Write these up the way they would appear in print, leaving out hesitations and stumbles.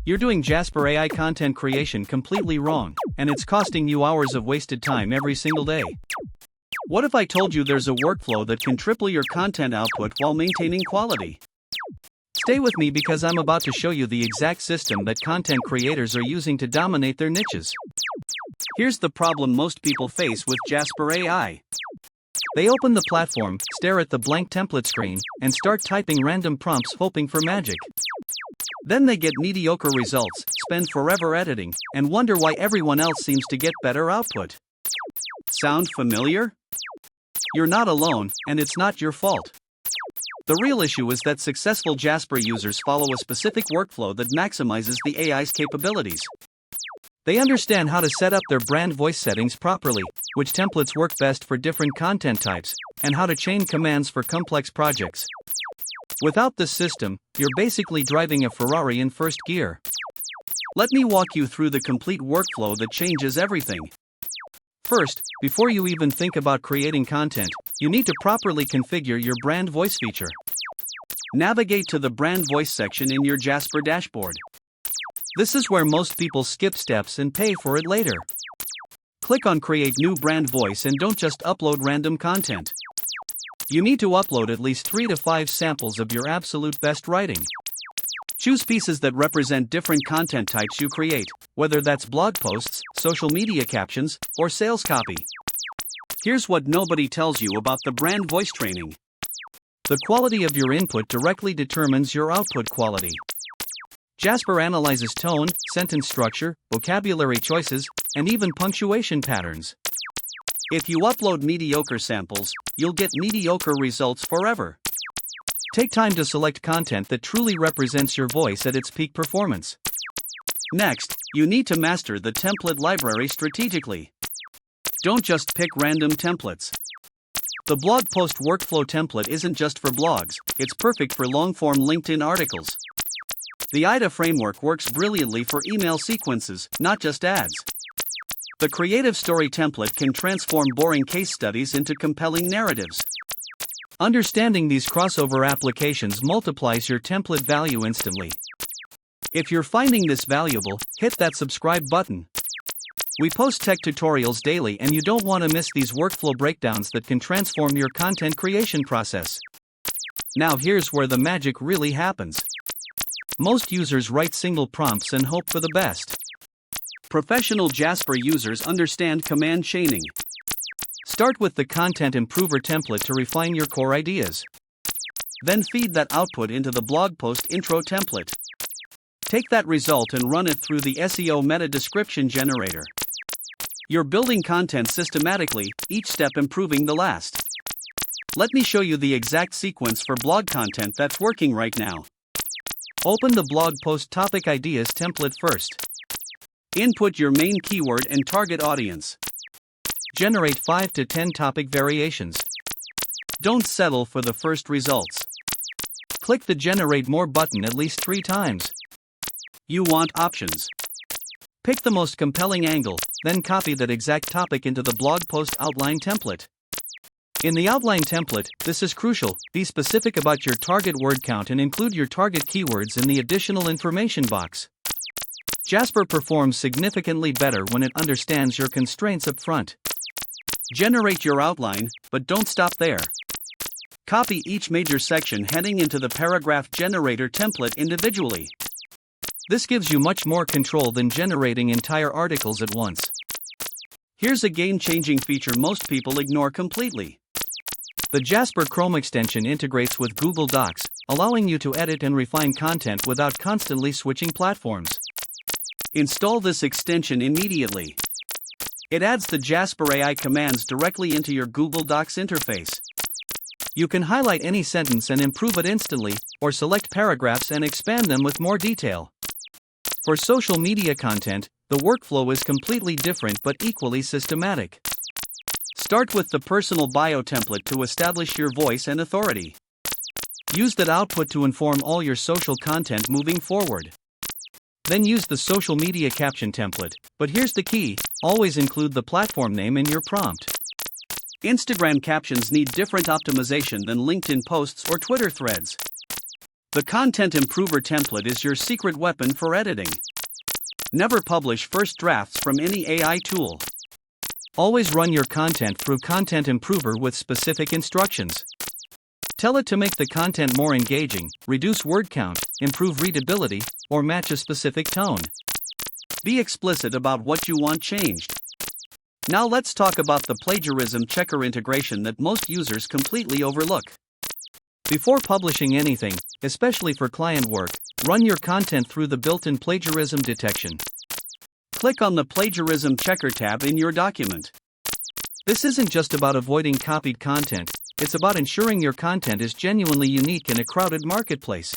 You're doing Jasper AI content creation completely wrong, and it's costing you hours of wasted time every single day. What if I told you there's a workflow that can triple your content output while maintaining quality? Stay with me because I'm about to show you the exact system that content creators are using to dominate their niches. Here's the problem most people face with Jasper AI. They open the platform, stare at the blank template screen, and start typing random prompts hoping for magic. Then they get mediocre results, spend forever editing, and wonder why everyone else seems to get better output. Sound familiar? You're not alone, and it's not your fault. The real issue is that successful Jasper users follow a specific workflow that maximizes the AI's capabilities. They understand how to set up their brand voice settings properly, which templates work best for different content types, and how to chain commands for complex projects. Without this system, you're basically driving a Ferrari in first gear. Let me walk you through the complete workflow that changes everything. First, before you even think about creating content, you need to properly configure your brand voice feature. Navigate to the brand voice section in your Jasper dashboard. This is where most people skip steps and pay for it later. Click on Create New Brand Voice and don't just upload random content. You need to upload at least 3 to 5 samples of your absolute best writing. Choose pieces that represent different content types you create, whether that's blog posts, social media captions, or sales copy. Here's what nobody tells you about the brand voice training. The quality of your input directly determines your output quality. Jasper analyzes tone, sentence structure, vocabulary choices, and even punctuation patterns. If you upload mediocre samples, you'll get mediocre results forever. Take time to select content that truly represents your voice at its peak performance. Next, you need to master the template library strategically. Don't just pick random templates. The blog post workflow template isn't just for blogs, it's perfect for long-form LinkedIn articles. The IDA framework works brilliantly for email sequences, not just ads. The Creative Story template can transform boring case studies into compelling narratives. Understanding these crossover applications multiplies your template value instantly. If you're finding this valuable, hit that subscribe button. We post tech tutorials daily and you don't want to miss these workflow breakdowns that can transform your content creation process. Now here's where the magic really happens. Most users write single prompts and hope for the best. Professional Jasper users understand command chaining. Start with the Content Improver template to refine your core ideas. Then feed that output into the blog post intro template. Take that result and run it through the SEO meta description generator. You're building content systematically, each step improving the last. Let me show you the exact sequence for blog content that's working right now. Open the blog post topic ideas template first. Input your main keyword and target audience. Generate 5 to 10 topic variations. Don't settle for the first results. Click the Generate More button at least 3 times. You want options. Pick the most compelling angle, then copy that exact topic into the blog post outline template. In the outline template, this is crucial, be specific about your target word count and include your target keywords in the additional information box. Jasper performs significantly better when it understands your constraints up front. Generate your outline, but don't stop there. Copy each major section heading into the paragraph generator template individually. This gives you much more control than generating entire articles at once. Here's a game-changing feature most people ignore completely. The Jasper Chrome extension integrates with Google Docs, allowing you to edit and refine content without constantly switching platforms. Install this extension immediately. It adds the Jasper AI commands directly into your Google Docs interface. You can highlight any sentence and improve it instantly, or select paragraphs and expand them with more detail. For social media content, the workflow is completely different but equally systematic. Start with the personal bio template to establish your voice and authority. Use that output to inform all your social content moving forward. Then use the social media caption template, but here's the key, always include the platform name in your prompt. Instagram captions need different optimization than LinkedIn posts or Twitter threads. The Content Improver template is your secret weapon for editing. Never publish first drafts from any AI tool. Always run your content through Content Improver with specific instructions. Tell it to make the content more engaging, reduce word count, improve readability, or match a specific tone. Be explicit about what you want changed. Now let's talk about the plagiarism checker integration that most users completely overlook. Before publishing anything, especially for client work, run your content through the built-in plagiarism detection. Click on the Plagiarism Checker tab in your document. This isn't just about avoiding copied content, it's about ensuring your content is genuinely unique in a crowded marketplace.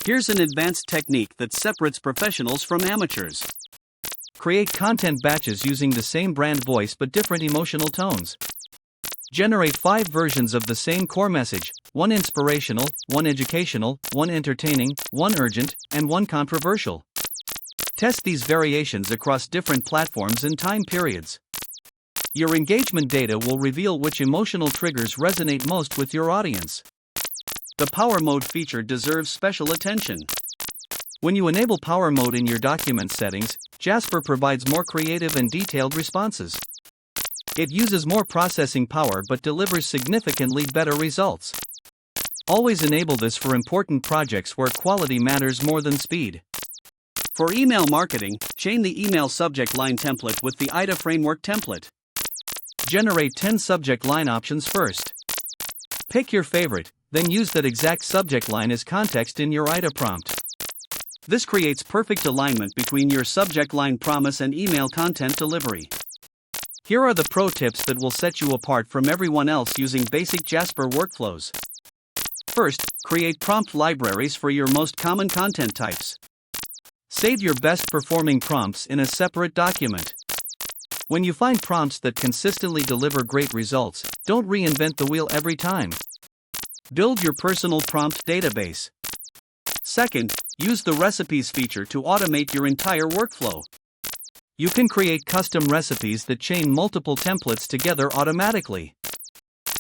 Here's an advanced technique that separates professionals from amateurs. Create content batches using the same brand voice but different emotional tones. Generate 5 versions of the same core message, 1 inspirational, 1 educational, 1 entertaining, 1 urgent, and 1 controversial. Test these variations across different platforms and time periods. Your engagement data will reveal which emotional triggers resonate most with your audience. The Power Mode feature deserves special attention. When you enable Power Mode in your document settings, Jasper provides more creative and detailed responses. It uses more processing power but delivers significantly better results. Always enable this for important projects where quality matters more than speed. For email marketing, chain the email subject line template with the IDA framework template. Generate 10 subject line options first. Pick your favorite, then use that exact subject line as context in your IDA prompt. This creates perfect alignment between your subject line promise and email content delivery. Here are the pro tips that will set you apart from everyone else using basic Jasper workflows. First, create prompt libraries for your most common content types. Save your best performing prompts in a separate document. When you find prompts that consistently deliver great results, don't reinvent the wheel every time. Build your personal prompt database. Second, use the recipes feature to automate your entire workflow. You can create custom recipes that chain multiple templates together automatically.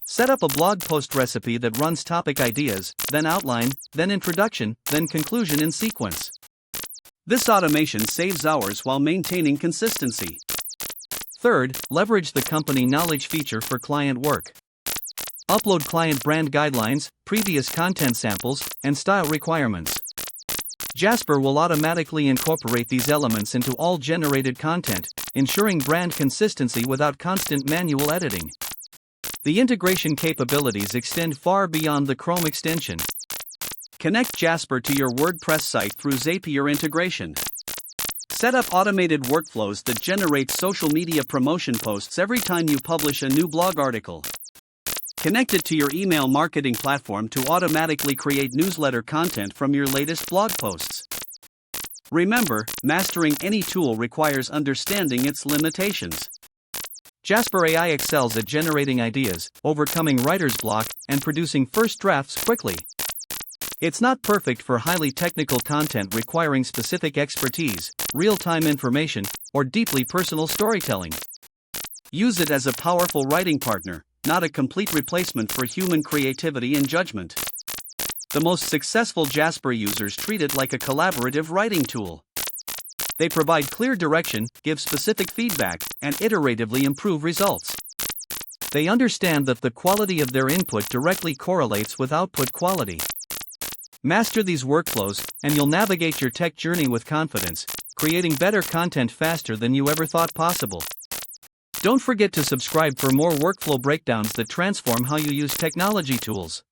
Set up a blog post recipe that runs topic ideas, then outline, then introduction, then conclusion in sequence. This automation saves hours while maintaining consistency. Third, leverage the company knowledge feature for client work. Upload client brand guidelines, previous content samples, and style requirements. Jasper will automatically incorporate these elements into all generated content, ensuring brand consistency without constant manual editing. The integration capabilities extend far beyond the Chrome extension. Connect Jasper to your WordPress site through Zapier integration. Set up automated workflows that generate social media promotion posts every time you publish a new blog article. Connect it to your email marketing platform to automatically create newsletter content from your latest blog posts. Remember, mastering any tool requires understanding its limitations. Jasper AI excels at generating ideas, overcoming writer's block, and producing first drafts quickly. It's not perfect for highly technical content requiring specific expertise, real-time information, or deeply personal storytelling. Use it as a powerful writing partner, not a complete replacement for human creativity and judgment. The most successful Jasper users treat it like a collaborative writing tool. They provide clear direction, give specific feedback, and iteratively improve results. They understand that the quality of their input directly correlates with output quality. Master these workflows, and you'll navigate your tech journey with confidence, creating better content faster than you ever thought possible. Don't forget to subscribe for more workflow breakdowns that transform how you use technology tools.